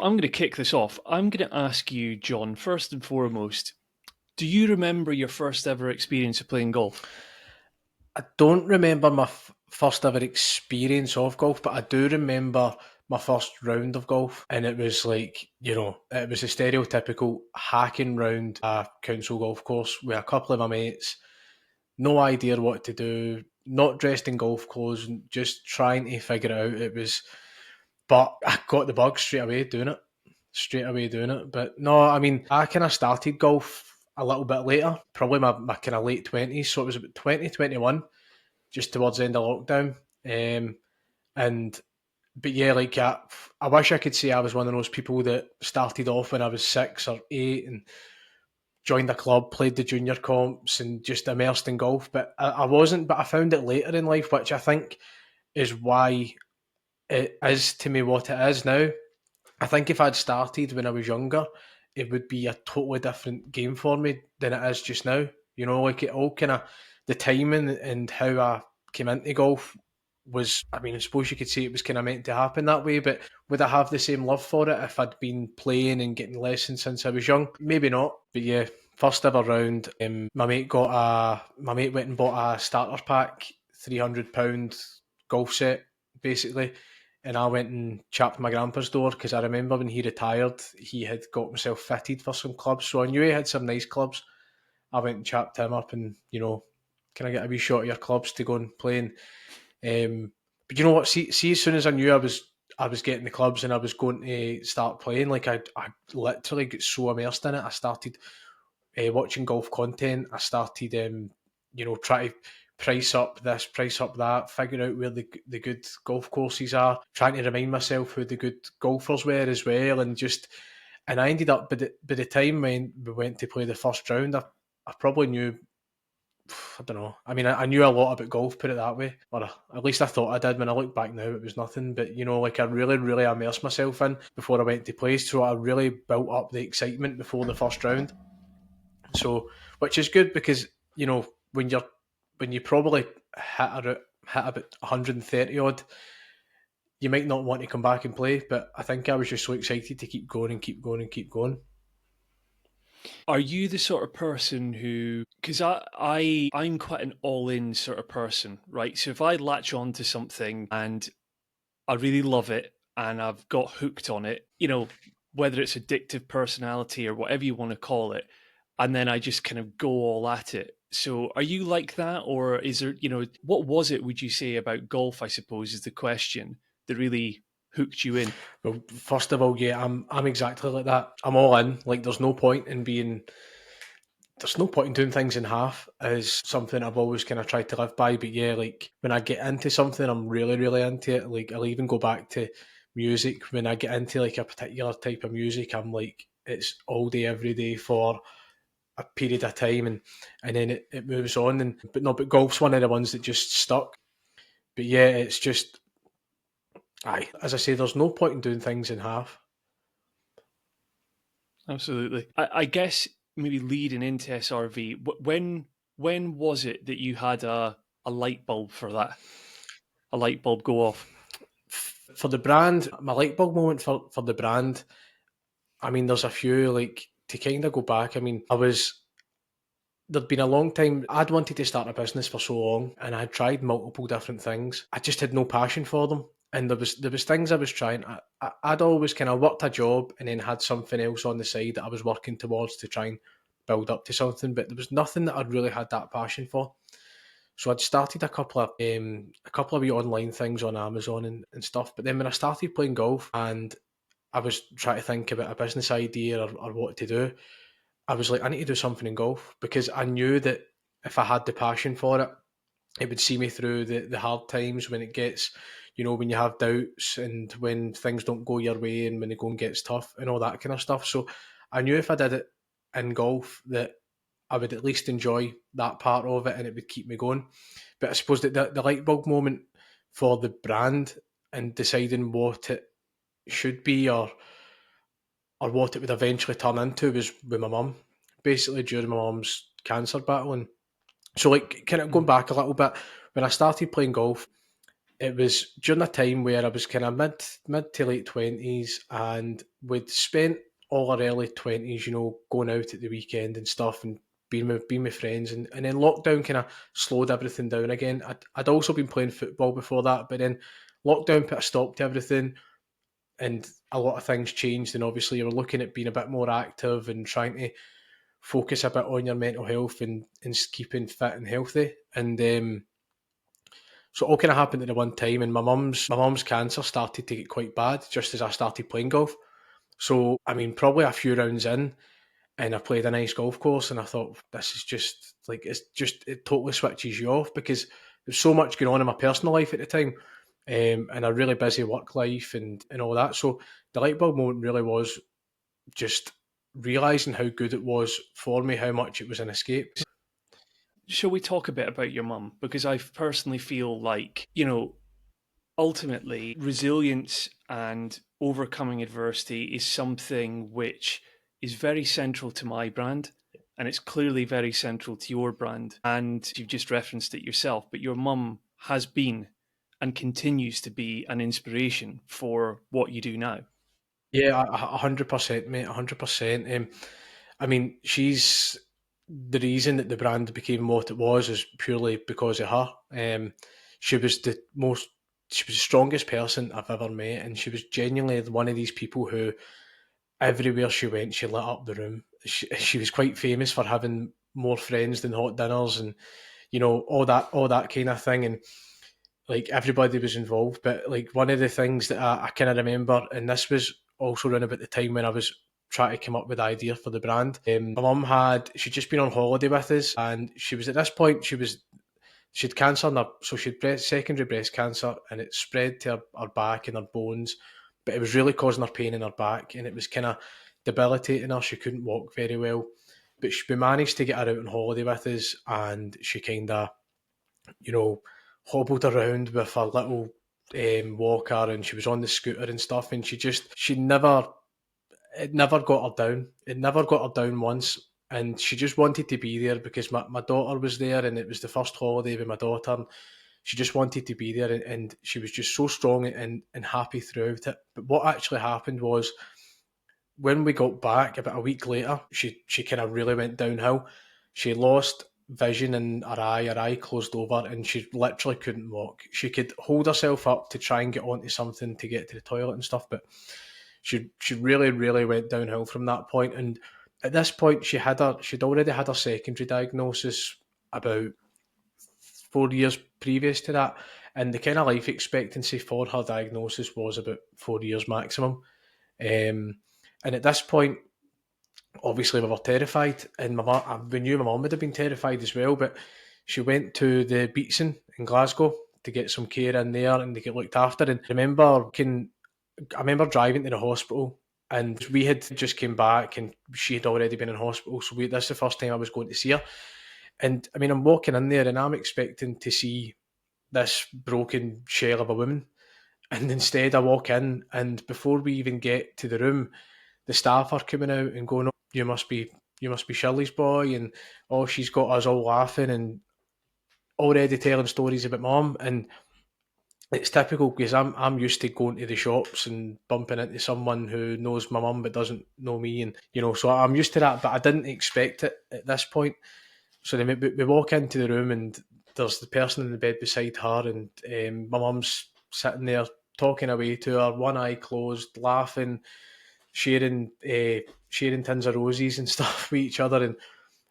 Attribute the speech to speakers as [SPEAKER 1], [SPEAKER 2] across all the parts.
[SPEAKER 1] I'm going to kick this off. I'm going to ask you, John, first and foremost, do you remember your first ever experience of playing golf?
[SPEAKER 2] I don't remember my first ever experience of golf, but I do remember my first round of golf. And it was like, it was a stereotypical hacking round a council golf course with a couple of my mates, no idea what to do, not dressed in golf clothes, just trying to figure it out. But I got the bug straight away doing it. But no, I mean, I kind of started golf a little bit later, probably my kind of late 20s. So it was about 2021, just towards the end of lockdown. Um, and but yeah, like I wish I could say I was one of those people that started off when I was 6 or 8 and joined a club, played the junior comps, and just immersed in golf. But I wasn't. But I found it later in life, which I think is why it is to me what it is now. I think if I'd started when I was younger, it would be a totally different game for me than it is just now. Like it all kind of the timing and how I came into golf was, I mean, I suppose you could say it was kind of meant to happen that way, but would I have the same love for it if I'd been playing and getting lessons since I was young? Maybe not, but yeah, first ever round. My mate went and bought a starter pack, £300 golf set, basically, and I went and chapped my grandpa's door because I remember when he retired, he had got himself fitted for some clubs, so I knew he had some nice clubs. I went and chapped him up, and can I get a wee shot of your clubs to go and play? But you know what? See, as soon as I knew I was getting the clubs and I was going to start playing, like I literally got so immersed in it. I started watching golf content. I started, trying to price up this, price up that, figure out where the good golf courses are, trying to remind myself who the good golfers were as well, and I ended up by the time when we went to play the first round, I probably knew. I don't know. I mean, I knew a lot about golf, put it that way, or at least I thought I did. When I look back now, it was nothing. But like I really, really immersed myself in before I went to play, so I really built up the excitement before the first round. So, which is good because when you probably hit about 130 odd, you might not want to come back and play. But I think I was just so excited to keep going and keep going and keep going.
[SPEAKER 1] Are you the sort of person who, because I'm quite an all-in sort of person, right? So if I latch on to something and I really love it and I've got hooked on it, whether it's addictive personality or whatever you want to call it, and then I just kind of go all at it. So are you like that? Or is there, what was it, would you say, about golf, I suppose, is the question that really hooked you in?
[SPEAKER 2] Well, first of all, yeah, I'm exactly like that. I'm all in. Like, there's no point in doing things in half. Is something I've always kind of tried to live by. But yeah, like when I get into something, I'm really, really into it. Like I'll even go back to music. When I get into like a particular type of music, I'm like it's all day, every day for a period of time, and then it moves on. But golf's one of the ones that just stuck. But yeah, it's just aye. As I say, there's no point in doing things in half.
[SPEAKER 1] Absolutely. I guess maybe leading into SRV, when was it that you had a light bulb for that? A light bulb go off?
[SPEAKER 2] For the brand, my light bulb moment for the brand, I mean, there's a few, like, to kind of go back. I mean, there'd been a long time, I'd wanted to start a business for so long, and I'd tried multiple different things. I just had no passion for them. And there was things I was trying. I'd always kind of worked a job and then had something else on the side that I was working towards to try and build up to something, but there was nothing that I'd really had that passion for. So I'd started a couple of wee online things on Amazon and stuff. But then when I started playing golf and I was trying to think about a business idea or what to do, I was like, I need to do something in golf because I knew that if I had the passion for it, it would see me through the hard times when it gets, when you have doubts and when things don't go your way and when the going gets tough and all that kind of stuff. So I knew if I did it in golf that I would at least enjoy that part of it and it would keep me going. But I suppose that the light bulb moment for the brand and deciding what it should be or what it would eventually turn into was with my mum. Basically during my mum's cancer battle. And so like kind of going
[SPEAKER 1] Mm.
[SPEAKER 2] back a little bit, when I started playing golf, it was during a time where I was kind of mid to late 20s, and we'd spent all our early 20s, going out at the weekend and stuff, and being with friends, and then lockdown kind of slowed everything down again. I'd also been playing football before that, but then lockdown put a stop to everything, and a lot of things changed. And obviously, you were looking at being a bit more active and trying to focus a bit on your mental health and keeping fit and healthy. And so it all kind of happened at the one time, and my mum's cancer started to get quite bad just as I started playing golf. So I mean, probably a few rounds in, and I played a nice golf course, and I thought this is just like it totally switches you off because there's so much going on in my personal life at the time, and a really busy work life and all that. So the light bulb moment really was just realizing how good it was for me, how much it was an escape.
[SPEAKER 1] Shall we talk a bit about your mum? Because I personally feel like, ultimately, resilience and overcoming adversity is something which is very central to my brand. And it's clearly very central to your brand. And you've just referenced it yourself, but your mum has been and continues to be an inspiration for what you do now.
[SPEAKER 2] Yeah, 100%, mate, 100%. I mean, she's the reason that the brand became what it was is purely because of her. She was the most, she was the strongest person I've ever met, and she was genuinely one of these people who everywhere she went, she lit up the room. She was quite famous for having more friends than hot dinners, and all that kind of thing. And like everybody was involved. But like one of the things that I kind of remember, and this was also around about the time when I was trying to come up with the idea for the brand. My mum she'd just been on holiday with us, and she was at this point she'd cancer in her, so she'd secondary breast cancer, and it spread to her back and her bones, but it was really causing her pain in her back, and it was kind of debilitating her. She couldn't walk very well, but we managed to get her out on holiday with us, and she kind of you know, hobbled around with her little walker, and she was on the scooter and stuff, and she never, it never got her down. It never got her down once. And she just wanted to be there because my daughter was there, and it was the first holiday with my daughter. And she just wanted to be there, and she was just so strong and happy throughout it. But what actually happened was when we got back about a week later, she kind of really went downhill. She lost vision in her eye closed over, and she literally couldn't walk. She could hold herself up to try and get onto something to get to the toilet and stuff, but she really, really went downhill from that point. And at this point, she'd already had her secondary diagnosis about 4 years previous to that, and the kind of life expectancy for her diagnosis was about 4 years maximum. Um, and at this point, obviously we were terrified, and we knew my mum would have been terrified as well. But she went to the Beatson in Glasgow to get some care in there and to get looked after. And I remember driving to the hospital, and we had just came back, and she had already been in hospital. So this is the first time I was going to see her. And I mean, I'm walking in there, and I'm expecting to see this broken shell of a woman. And instead, I walk in, and before we even get to the room, the staff are coming out and going, "Oh, you must be Shirley's boy," and oh, she's got us all laughing and already telling stories about mum. And it's typical because I'm used to going to the shops and bumping into someone who knows my mum but doesn't know me, and so I'm used to that. But I didn't expect it at this point. So then we walk into the room, and there's the person in the bed beside her, and my mum's sitting there talking away to her, one eye closed, laughing, sharing tins of roses and stuff with each other.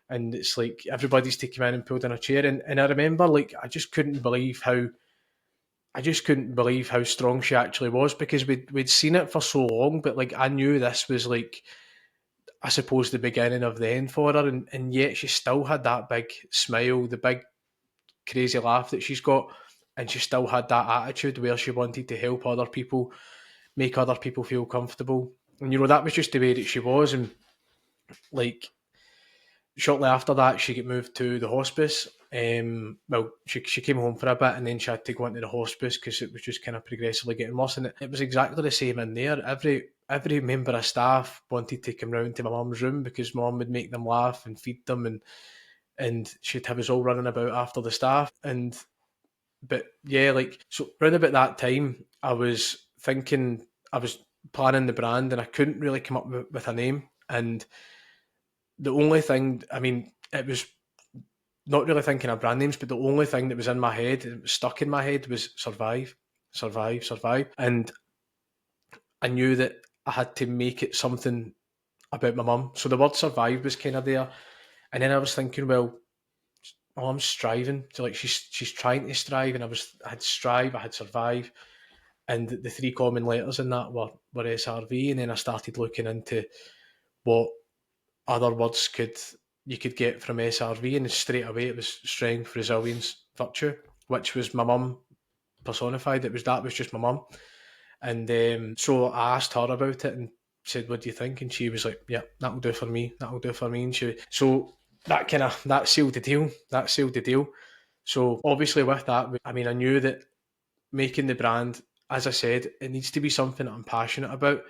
[SPEAKER 2] And it's like everybody's to come in and pulled in a chair. And I remember, like, I just couldn't believe how strong she actually was, because we'd seen it for so long, but like I knew this was, like, I suppose, the beginning of the end for her, and yet she still had that big smile, the big crazy laugh that she's got, and she still had that attitude where she wanted to help other people, make other people feel comfortable. And that was just the way that she was. And like shortly after that, she got moved to the hospice. Well, she came home for a bit, and then she had to go into the hospice because it was just kind of progressively getting worse. And it was exactly the same in there. Every member of staff wanted to come round to my mum's room because mum would make them laugh and feed them, and she'd have us all running about after the staff. And But yeah, like, so round about that time, I was thinking, I was planning the brand, and I couldn't really come up with a name. And the only thing, I mean, it was not really thinking of brand names, but the only thing that was in my head, it was stuck in my head, was survive, survive, survive. And I knew that I had to make it something about my mum. So the word survive was kind of there. And then I was thinking, well, my mum's striving. So like she's trying to strive, and I had strive, I had survive, and the three common letters in that were SRV. And then I started looking into what other words you could get from SRV, and straight away it was strength, resilience, virtue, which was my mum personified. That was just my mum. And so I asked her about it and said, "What do you think?" And she was like, "Yeah, that'll do for me. That'll do for me." And so that sealed the deal. That sealed the deal. So obviously with that, I mean, I knew that making the brand, as I said, it needs to be something that I'm passionate about.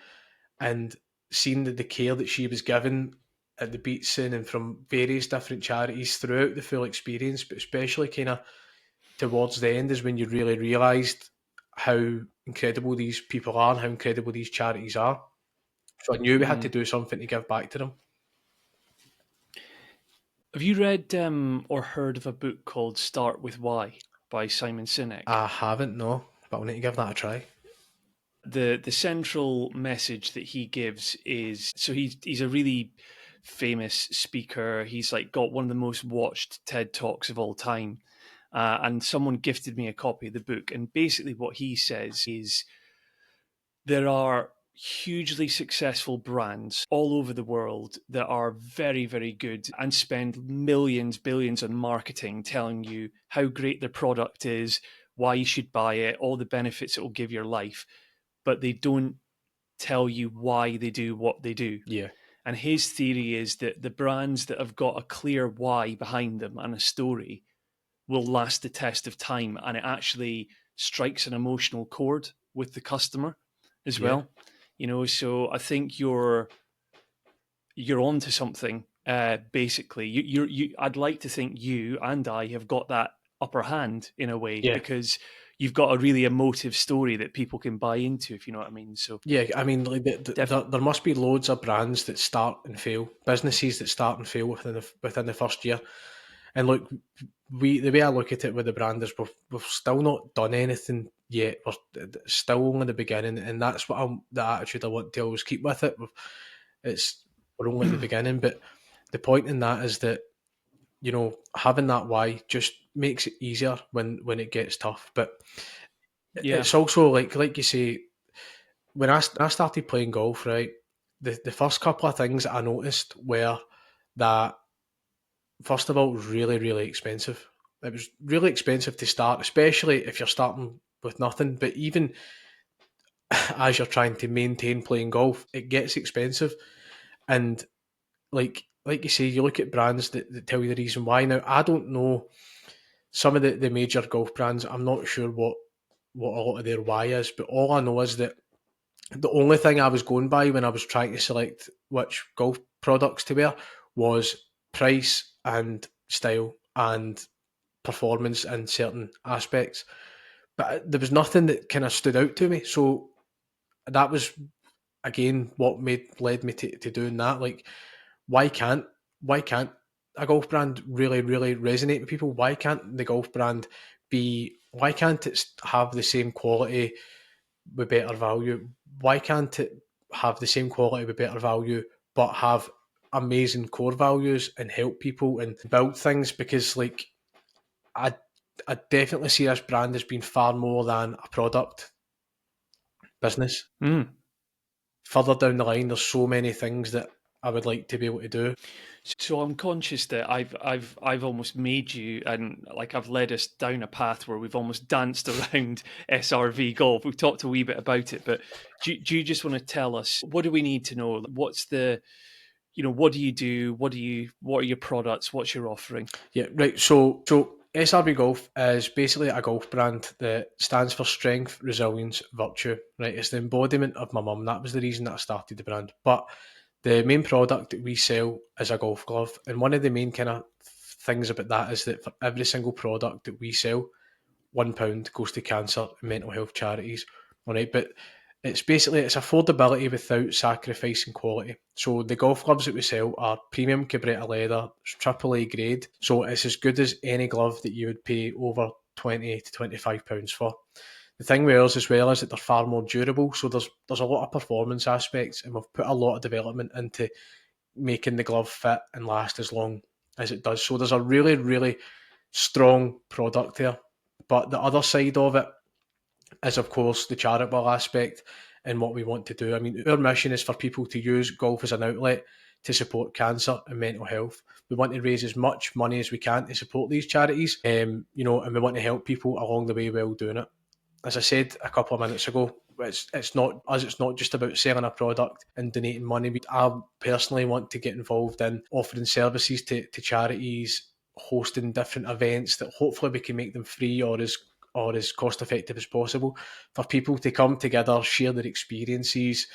[SPEAKER 2] And seeing the care that she was given at the Beatson and from various different charities throughout the full experience, but especially kind of towards the end, is when you really realised how incredible these people are and how incredible these charities are. So I knew we had to
[SPEAKER 1] Mm.
[SPEAKER 2] do something to give back to them.
[SPEAKER 1] Have you read or heard of a book called Start with Why by Simon Sinek?
[SPEAKER 2] I haven't, no, but I'll need to give that a try.
[SPEAKER 1] The central message that he gives is, so he's a really famous speaker. He's like got one of the most watched TED Talks of all time. And someone gifted me a copy of the book. And basically, what he says is there are hugely successful brands all over the world that are very, very good and spend millions, billions on marketing, telling you how great their product is, why you should buy it, all the benefits it will give your life, but they don't tell you why they do what they do.
[SPEAKER 2] Yeah,
[SPEAKER 1] And his theory is that the brands that have got a clear why behind them and a story will last the test of time, and it actually strikes an emotional chord with the customer as
[SPEAKER 2] yeah,
[SPEAKER 1] well. So I think you're onto something. Basically, I'd like to think you and I have got that upper hand in a way,
[SPEAKER 2] yeah.
[SPEAKER 1] because you've got a really emotive story that people can buy into, if you know what I mean. So
[SPEAKER 2] Yeah, I mean, like
[SPEAKER 1] definitely,
[SPEAKER 2] there must be loads of brands that start and fail, businesses that start and fail within the first year. And look, the way I look at it with the brand is we've still not done anything yet. We're still only the beginning, and that's the attitude I want to always keep with it. It's we're only at the beginning, but the point in that is that, having that why just makes it easier when it gets tough. But
[SPEAKER 1] yeah,
[SPEAKER 2] it's also like you say, when I started playing golf, right, the first couple of things that I noticed were that, first of all, it was really, really expensive. It was really expensive to start, especially if you're starting with nothing. But even as you're trying to maintain playing golf, it gets expensive. And like you say, you look at brands that tell you the reason why. Now, I don't know some of the major golf brands. I'm not sure what a lot of their why is, but all I know is that the only thing I was going by when I was trying to select which golf products to wear was price and style and performance in certain aspects. But there was nothing that kind of stood out to me. So that was again what led me to doing that. Like, why can't why can't a golf brand really, really resonate with people? Why can't the golf brand why can't it have the same quality with better value? Why can't it have the same quality with better value, but have amazing core values and help people and build things? Because like I, I definitely see this brand as being far more than a product business.
[SPEAKER 1] mm.
[SPEAKER 2] Further down the line, there's so many things that I would like to be able to do.
[SPEAKER 1] So I'm conscious that I've almost made you, and like I've led us down a path where we've almost danced around SRV Golf. We've talked a wee bit about it, but do you just want to tell us, what do we need to know? What's what do you do? What are your products? What's your offering?
[SPEAKER 2] Yeah, right. So SRB Golf is basically a golf brand that stands for strength, resilience, virtue. Right, it's the embodiment of my mum. That was the reason that I started the brand. But the main product that we sell is a golf glove, and one of the main kind of things about that is that for every single product that we sell, £1 goes to cancer and mental health charities. All right, but it's basically it's affordability without sacrificing quality. So the golf clubs that we sell are premium Cabretta leather, AAA grade. So it's as good as any glove that you would pay over £20 to £25 for. The thing with ours as well is that they're far more durable. So there's a lot of performance aspects, and we've put a lot of development into making the glove fit and last as long as it does. So there's a really, really strong product there. But the other side of it is, of course, the charitable aspect and what we want to do. I mean, our mission is for people to use golf as an outlet to support cancer and mental health. We want to raise as much money as we can to support these charities, and we want to help people along the way while doing it. As I said a couple of minutes ago, it's not us. It's not just about selling a product and donating money. I personally want to get involved in offering services to charities, hosting different events that hopefully we can make them free or as cost effective as possible for people to come together, share their experiences,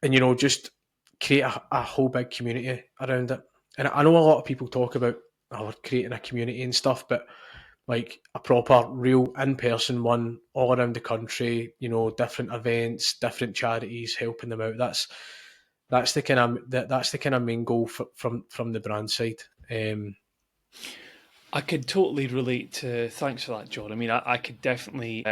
[SPEAKER 2] and just create a whole big community around it. And I know a lot of people talk about creating a community and stuff, but like a proper, real, in-person one all around the country. Different events, different charities, helping them out. That's the kind of main goal from the brand side.
[SPEAKER 1] I could totally relate to. Thanks for that, John. I mean, I could definitely.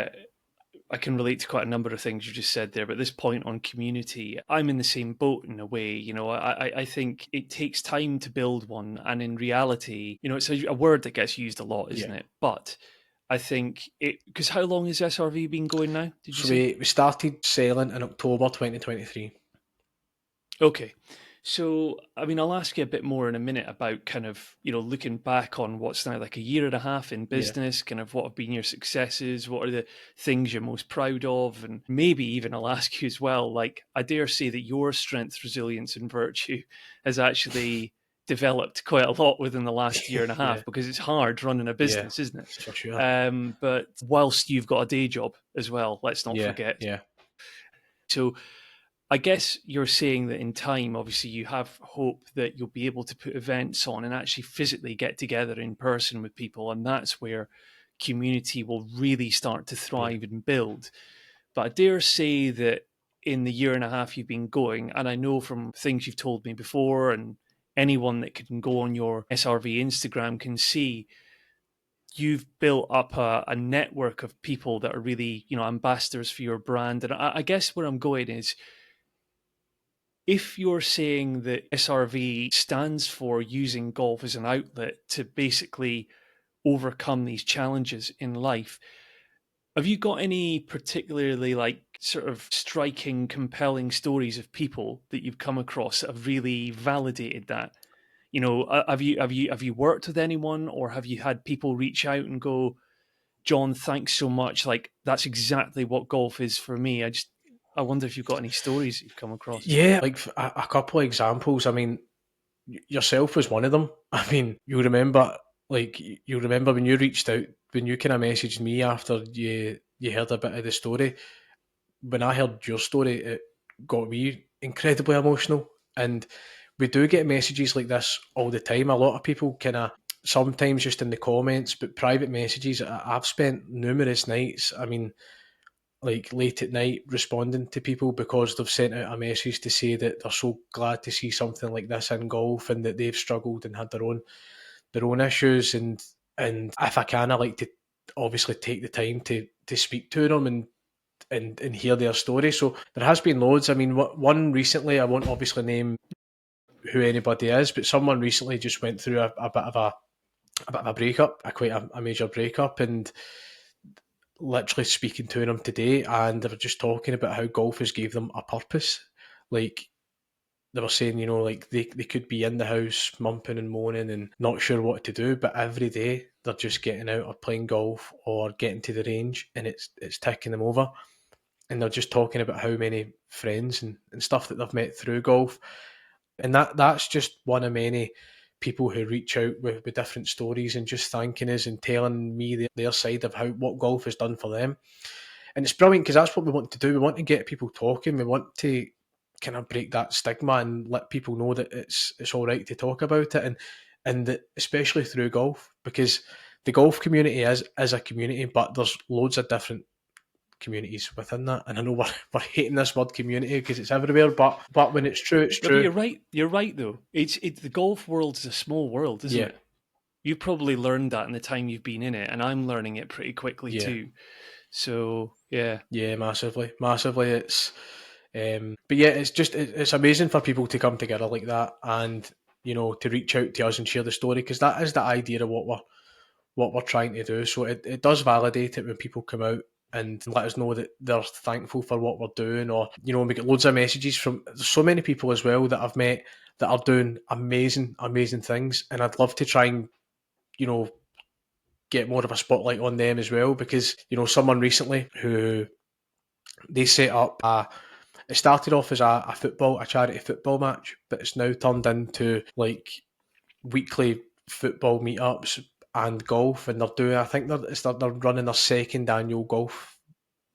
[SPEAKER 1] I can relate to quite a number of things you just said there, but this point on community, I'm in the same boat in a way. I think it takes time to build one, and in reality, it's a word that gets used a lot, isn't
[SPEAKER 2] Yeah.
[SPEAKER 1] it? But I think because how long has SRV been going now? Did you
[SPEAKER 2] So
[SPEAKER 1] say?
[SPEAKER 2] we started selling in October 2023.
[SPEAKER 1] Okay. So, I mean, I'll ask you a bit more in a minute about kind of, looking back on what's now like a year and a half in
[SPEAKER 2] Yeah.
[SPEAKER 1] business, kind of what have been your successes, what are the things you're most proud of, and maybe even I'll ask you as well, like, I dare say that your strength, resilience, and virtue has actually developed quite a lot within the last year and a
[SPEAKER 2] Yeah.
[SPEAKER 1] half because it's hard running a
[SPEAKER 2] Yeah.
[SPEAKER 1] business, isn't it?
[SPEAKER 2] For sure.
[SPEAKER 1] But whilst you've got a day job as well, let's not
[SPEAKER 2] Yeah.
[SPEAKER 1] forget.
[SPEAKER 2] Yeah.
[SPEAKER 1] So, I guess you're saying that in time, obviously, you have hope that you'll be able to put events on and actually physically get together in person with people. And that's where community will really start to
[SPEAKER 2] Yeah.
[SPEAKER 1] thrive and build. But I dare say that in the year and a half you've been going, and I know from things you've told me before, and anyone that can go on your SRV Instagram can see, you've built up a network of people that are really, ambassadors for your brand. And I guess where I'm going is, if you're saying that SRV stands for using golf as an outlet to basically overcome these challenges in life, have you got any particularly like sort of striking, compelling stories of people that you've come across that have really validated that? Have you worked with anyone, or have you had people reach out and go, John, thanks so much. Like that's exactly what golf is for me. I wonder if you've got any stories that you've come across.
[SPEAKER 2] Yeah. Like a couple of examples. I mean, yourself was one of them. I mean, you remember when you reached out, when you kind of messaged me after you heard a bit of the story. When I heard your story, it got me incredibly emotional. And we do get messages like this all the time. A lot of people kind of sometimes just in the comments, but private messages. I've spent numerous nights. I mean, like late at night responding to people because they've sent out a message to say that they're so glad to see something like this in golf and that they've struggled and had their own issues. And if I can, I like to obviously take the time to speak to them and hear their story. So there has been loads. I mean, one recently, I won't obviously name who anybody is, but someone recently just went through a bit of a breakup, a major breakup, and literally speaking to them today, and they were just talking about how golf has gave them a purpose. Like they were saying, like they could be in the house mumping and moaning and not sure what to do, but every day they're just getting out or playing golf or getting to the range, and it's ticking them over. And they're just talking about how many friends and stuff that they've met through golf. And that's just one of many people who reach out with different stories and just thanking us and telling me their side of what golf has done for them. And it's brilliant because that's what we want to do. We want to get people talking. We want to kind of break that stigma and let people know that it's all right to talk about it, and that especially through golf, because the golf community is a community, but there's loads of different communities within that. And I know we're hating this word community because it's everywhere, but when it's true, it's
[SPEAKER 1] No, but
[SPEAKER 2] true.
[SPEAKER 1] you're right. You're right though. It's the golf world is a small world, isn't
[SPEAKER 2] Yeah,
[SPEAKER 1] it? You've probably learned that in the time you've been in it, and I'm learning it pretty quickly
[SPEAKER 2] yeah,
[SPEAKER 1] too. So yeah,
[SPEAKER 2] yeah, massively, massively. But yeah, it's amazing for people to come together like that, and to reach out to us and share the story, because that is the idea of what we're trying to do. So it does validate it when people come out and let us know that they're thankful for what we're doing, or we get loads of messages from so many people as well that I've met that are doing amazing, amazing things, and I'd love to try and you know get more of a spotlight on them as well, because someone recently who they set up it started off as a charity football match, but it's now turned into like weekly football meetups and golf, and they're doing. I think they're running their second annual golf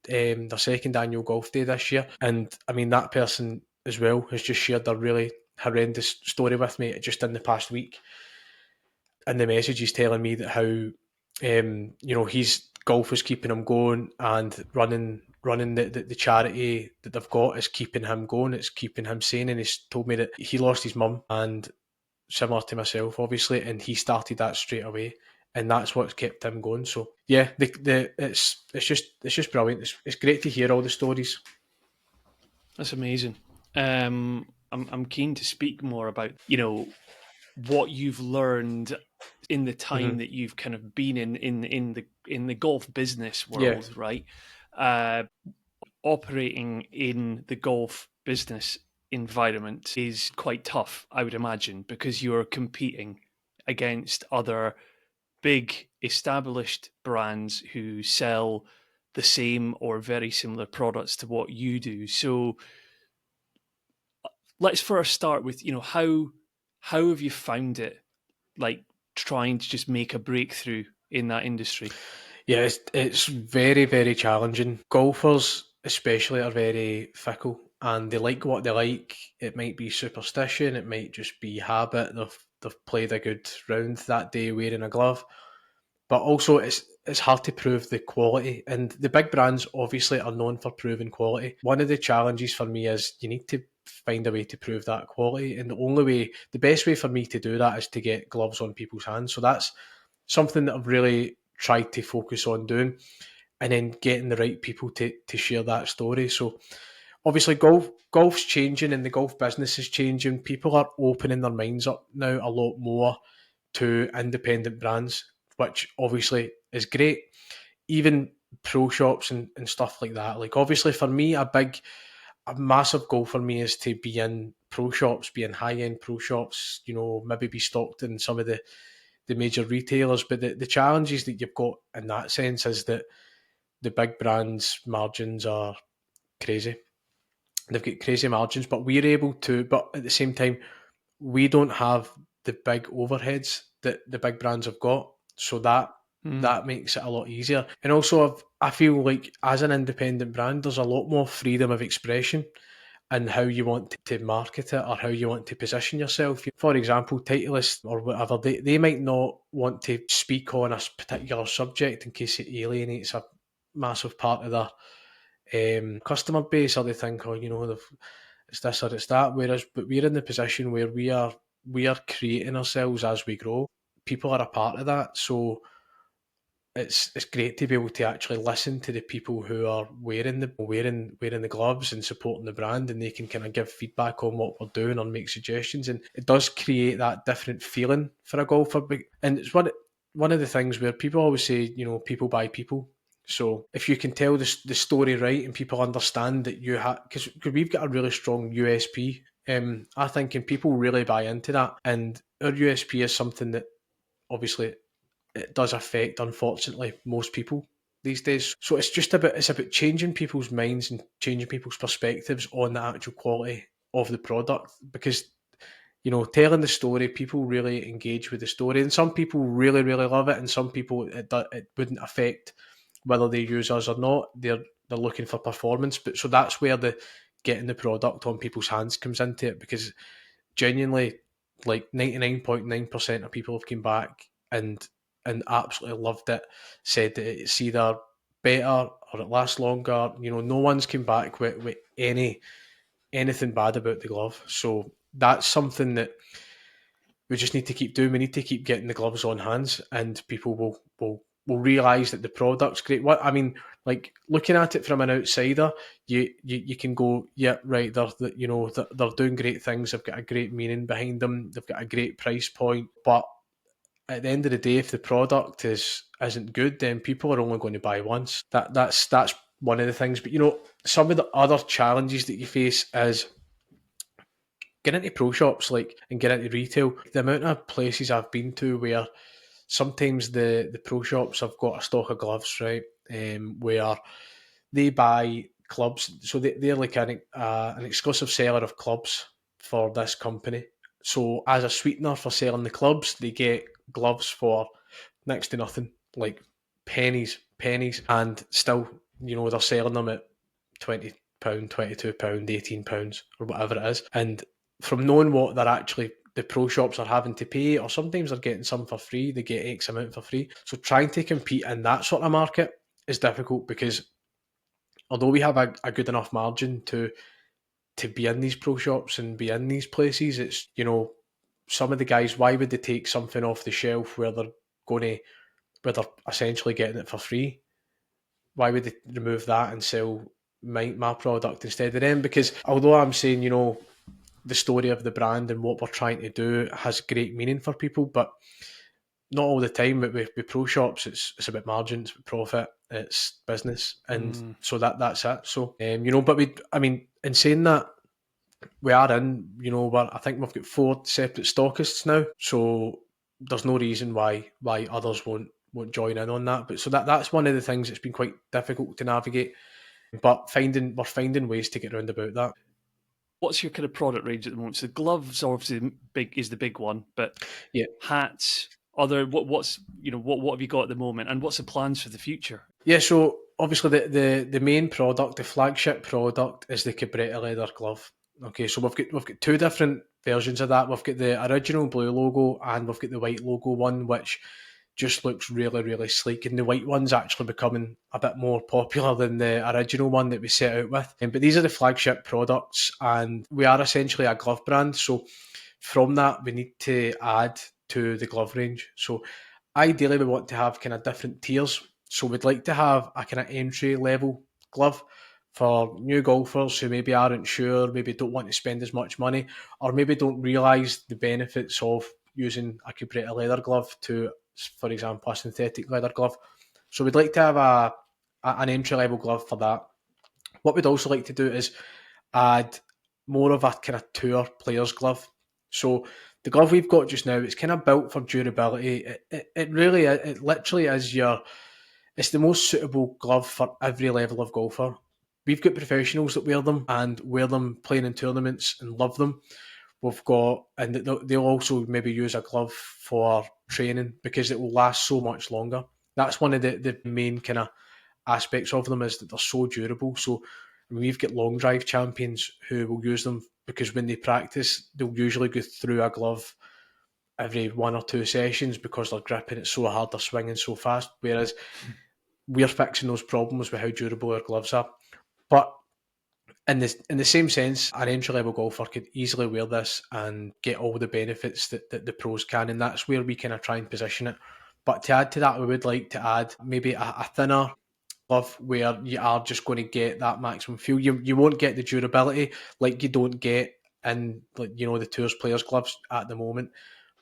[SPEAKER 2] day this year, and I mean that person as well has just shared a really horrendous story with me just in the past week, and the message is telling me that how his golf is keeping him going, and running the charity that they've got is keeping him going, it's keeping him sane. And he's told me that he lost his mum, and similar to myself, obviously, and he started that straight away, and that's what's kept him going. So yeah, it's just brilliant. It's great to hear all the stories.
[SPEAKER 1] that's amazing. I'm keen to speak more about what you've learned in the time
[SPEAKER 2] Hmm.
[SPEAKER 1] that you've kind of been in the golf business
[SPEAKER 2] Yeah,
[SPEAKER 1] world, right? Uh, Operating in the golf business environment is quite tough, I would imagine, because you're competing against other big established brands who sell the same or very similar products to what you do. So let's first start with, how have you found it, like trying to just make a breakthrough in that industry?
[SPEAKER 2] yeah, it's very, very challenging. Golfers, especially, are very fickle, and they like what they like. It might be superstition, it might just be habit. They've played a good round that day wearing a glove, but also it's hard to prove the quality. And the big brands obviously are known for proving quality. One of the challenges for me is you need to find a way to prove that quality, and the best way for me to do that is to get gloves on people's hands. So that's something that I've really tried to focus on doing, and then getting the right people to share that story. So obviously golf's changing and the golf business is changing. People are opening their minds up now a lot more to independent brands, which obviously is great. Even pro shops and stuff like that. Like obviously for me, a massive goal for me is to be in pro shops, be in high end pro shops. Maybe be stocked in some of the major retailers. But the challenges that you've got in that sense is that the big brands' margins are crazy. They've got crazy margins, but we're able to. But at the same time, we don't have the big overheads that the big brands have got. So
[SPEAKER 1] Mm.
[SPEAKER 2] that makes it a lot easier. And also, I feel like as an independent brand, there's a lot more freedom of expression and how you want to market it or how you want to position yourself. For example, Titleist or whatever, they might not want to speak on a particular subject in case it alienates a massive part of their customer base, or they think, oh, it's this or it's that. But we're in the position where we are creating ourselves as we grow. People are a part of that, so it's great to be able to actually listen to the people who are wearing the gloves and supporting the brand, and they can kind of give feedback on what we're doing or make suggestions, and it does create that different feeling for a golfer. And it's one of the things where people always say, people buy people. So if you can tell the story right and people understand that you have, because we've got a really strong USP, I think, and people really buy into that. And our USP is something that obviously it does affect, unfortunately, most people these days. So it's about changing people's minds and changing people's perspectives on the actual quality of the product, because telling the story, people really engage with the story, and some people really really love it, and some people it wouldn't affect whether they use us or not. They're looking for performance, but so that's where the getting the product on people's hands comes into it, because genuinely, like 99.9% of people have come back and and absolutely loved it. Said that it's either better or it lasts longer. No one's come back with anything bad about the glove. So that's something that we just need to keep doing. We need to keep getting the gloves on hands, and people will realise that the product's great. What I mean, like looking at it from an outsider, you can go, yeah, right. They're doing great things. They've got a great meaning behind them. They've got a great price point. But at the end of the day, if the product isn't good, then people are only going to buy once. That's one of the things. But some of the other challenges that you face is get into pro shops, like, and get into retail. The amount of places I've been to where sometimes the pro shops have got a stock of gloves, right? Where they buy clubs, so they're like an exclusive seller of clubs for this company. So as a sweetener for selling the clubs, they get gloves for next to nothing, like pennies, and still, they're selling them at £20, £22, £18, or whatever it is. And from knowing what they're actually the pro shops are having to pay, or sometimes they're getting some for free, they get X amount for free. So trying to compete in that sort of market is difficult because although we have a good enough margin to be in these pro shops and be in these places, it's some of the guys, why would they take something off the shelf where they're essentially getting it for free? Why would they remove that and sell my product instead of them? Because although I'm saying, the story of the brand and what we're trying to do has great meaning for people, but not all the time. With pro shops, it's about margins, it's profit, it's business, and
[SPEAKER 1] Mm.
[SPEAKER 2] so that's it. So but in saying that, we are in, I think we've got 4 separate stockists now, so there's no reason why others won't join in on that. But so that's one of the things that's been quite difficult to navigate. But we're finding ways to get around about that.
[SPEAKER 1] What's your kind of product range at the moment? So gloves obviously is the big one, but
[SPEAKER 2] Yeah.
[SPEAKER 1] hats, other what have you got at the moment, and what's the plans for the future?
[SPEAKER 2] Yeah, so obviously the main product, the flagship product, is the Cabretta leather glove. Okay, so we've got 2 different versions of that. We've got the original blue logo and we've got the white logo one, which just looks really, really sleek. And the white one's actually becoming a bit more popular than the original one that we set out with. But these are the flagship products, and we are essentially a glove brand. So from that, we need to add to the glove range. So ideally, we want to have kind of different tiers. So we'd like to have a kind of entry level glove for new golfers who maybe aren't sure, maybe don't want to spend as much money, or maybe don't realise the benefits of using a Cabretta leather glove to, for example, a synthetic leather glove. So we'd like to have an entry level glove for that. What we'd also like to do is add more of a kind of tour player's glove. So the glove we've got just now, it's kind of built for durability. It really, it literally is it's the most suitable glove for every level of golfer. We've got professionals that wear them playing in tournaments and love them. We've got, and they'll also maybe use a glove for training because it will last so much longer. That's one of the main kind of aspects of them, is that they're so durable. So we've got long drive champions who will use them because when they practice, they'll usually go through a glove every 1 or 2 sessions because they're gripping it so hard, they're swinging so fast. Whereas we're fixing those problems with how durable our gloves are. But in the same sense, an entry level golfer could easily wear this and get all the benefits that the pros can, and that's where we kind of try and position it. But to add to that, we would like to add maybe a thinner glove where you are just going to get that maximum feel. You won't get the durability like you don't get in, like, the tours players gloves at the moment.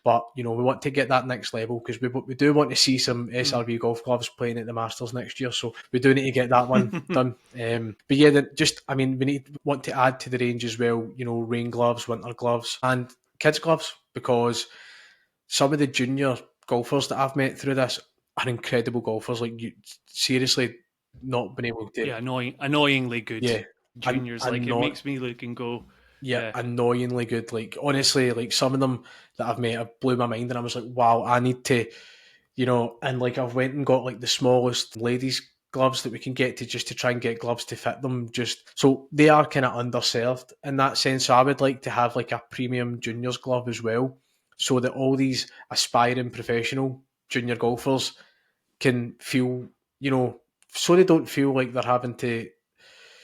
[SPEAKER 2] But we want to get that next level because we do want to see some
[SPEAKER 1] Mm.
[SPEAKER 2] SRV golf gloves playing at the Masters next year. So we do need to get that one done. But yeah, we want to add to the range as well. Rain gloves, winter gloves, and kids gloves, because some of the junior golfers that I've met through this are incredible golfers. Like, you seriously not been able to,
[SPEAKER 1] Yeah, annoyingly good
[SPEAKER 2] yeah,
[SPEAKER 1] juniors. Like it
[SPEAKER 2] not.
[SPEAKER 1] makes me look and go,
[SPEAKER 2] Yeah,
[SPEAKER 1] yeah.
[SPEAKER 2] annoyingly good. Like, honestly, like some of them that I've met have blew my mind, and I was like, wow, I need to, and like I've went and got like the smallest ladies gloves that we can get, to try and get gloves to fit them. Just so they are kind of underserved in that sense. So I would like to have like a premium juniors glove as well, so that all these aspiring professional junior golfers can feel, you know, so they don't feel like they're having to,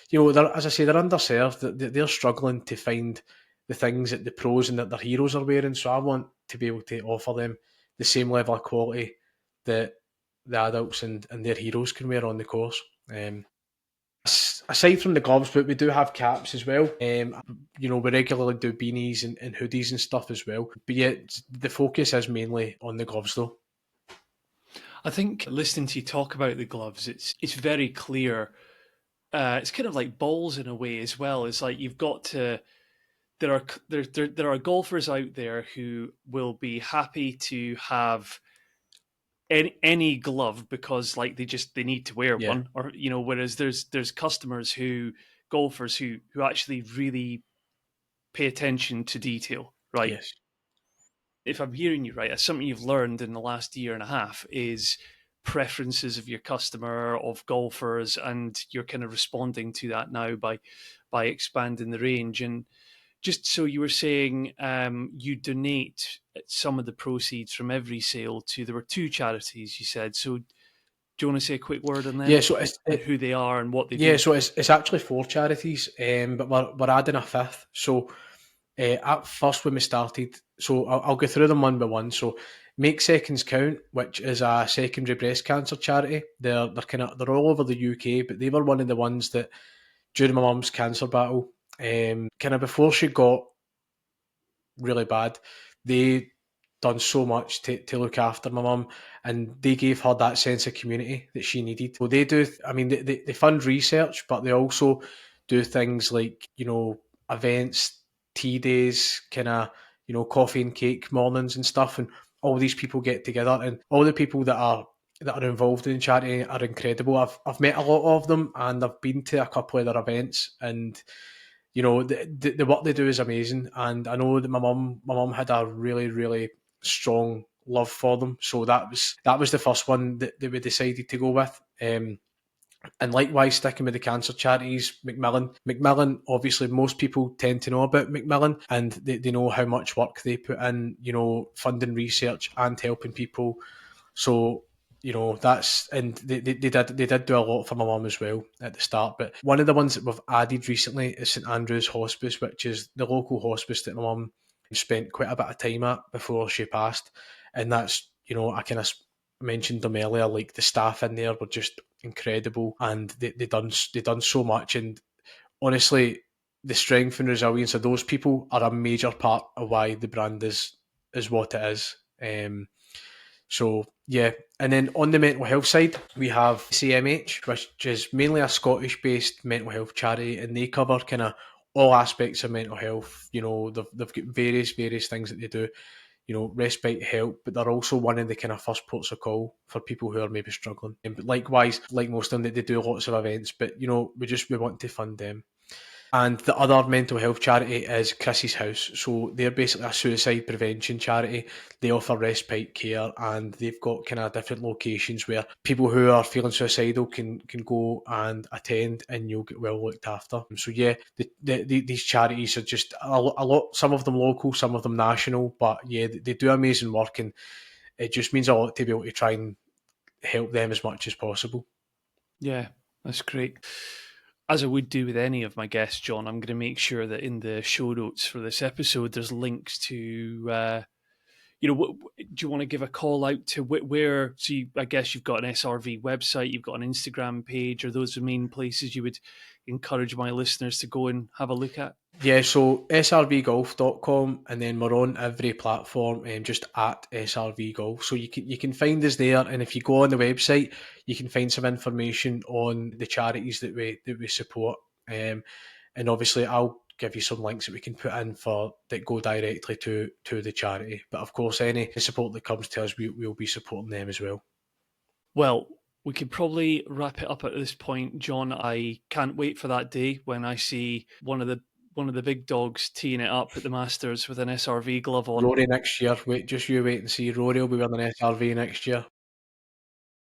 [SPEAKER 2] you know, they're, as I say, they're underserved. They're struggling to find the things that the pros and that their heroes are wearing. So I want to be able to offer them the same level of quality that the adults and their heroes can wear on the course. Aside from the gloves, but we do have caps as well. You know, we regularly do beanies and hoodies and stuff as well. But yeah, the focus is mainly on the gloves though.
[SPEAKER 1] I think listening to you talk about the gloves, it's very clear. It's kind of like balls in a way as well. It's like you've got to. There are golfers out there who will be happy to have any glove because like they need to wear
[SPEAKER 2] Yeah.
[SPEAKER 1] one, or whereas there's customers who golfers who actually really pay attention to detail, right?
[SPEAKER 2] Yes.
[SPEAKER 1] If I'm hearing you right, something you've learned in the last year and a half is preferences of your customer, of golfers, and you're kind of responding to that now by expanding the range. And just so you were saying, you donate some of the proceeds from every sale to, there were two charities you said. So do you want to say a quick word on
[SPEAKER 2] Yeah.
[SPEAKER 1] them
[SPEAKER 2] So
[SPEAKER 1] and who they are and what they
[SPEAKER 2] yeah,
[SPEAKER 1] do?
[SPEAKER 2] so it's actually four charities, but we're adding a fifth. So at first when we started, so I'll go through them one by one. So Make Seconds Count, which is a secondary breast cancer charity. They're all over the UK, but they were one of the ones that during my mum's cancer battle, kind of before she got really bad. They done so much to look after my mum, and they gave her that sense of community that she needed. So they do, I mean, they fund research, but they also do things like, you know, events, tea days, kind of, you know, coffee and cake mornings and stuff. And all these people get together, and all the people that are involved in charity are incredible. I've met a lot of them, and I've been to a couple of their events, and you know the work they do is amazing, and I know that my mum had a really strong love for them, so that was the first one that we decided to go with. And likewise, sticking with the cancer charities, Macmillan, obviously most people tend to know about Macmillan, and they know how much work they put in, you know, funding research and helping people. So, you know, that's, and they did do a lot for my mum as well at the start. But one of the ones that we've added recently is St Andrew's Hospice, which is the local hospice that my mum spent quite a bit of time at before she passed. And that's, you know, I kind of mentioned them earlier, like the staff in there were just incredible, and they done so much. And honestly, the strength and resilience of those people are a major part of why the brand is what it is. So yeah, and then on the mental health side, we have CMH, which is mainly a Scottish-based mental health charity, and they cover kind of all aspects of mental health. You know, they've got various things that they do. You know, respite help, but they're also one of the kind of first ports of call for people who are maybe struggling. But likewise, like most of them, they do lots of events. But you know, we want to fund them. And the other mental health charity is Chris's House. So they're basically a suicide prevention charity. They offer respite care, and they've got kind of different locations where people who are feeling suicidal can go and attend, and you'll get well looked after. So yeah, these charities are just a lot. Some of them local, some of them national, but yeah, they do amazing work, and it just means a lot to be able to try and help them as much as possible.
[SPEAKER 1] Yeah, that's great. As I would do with any of my guests, John, I'm going to make sure that in the show notes for this episode, there's links to, do you want to give a call out to where? So I guess you've got an SRV website, you've got an Instagram page. Are those the main places you would encourage my listeners to go and have a look at?
[SPEAKER 2] Yeah, so srvgolf.com, and then we're on every platform, just at SRV Golf. So you can find us there, and if you go on the website, you can find some information on the charities that we support. And obviously I'll give you some links that we can put in for that go directly to the charity. But of course, any support that comes to us, we'll be supporting them as well.
[SPEAKER 1] Well, we could probably wrap it up at this point, John. I can't wait for that day when I see one of the big dogs teeing it up at the Masters with an SRV glove on.
[SPEAKER 2] Rory next year. Wait, just you wait and see. Rory will be wearing an SRV next year.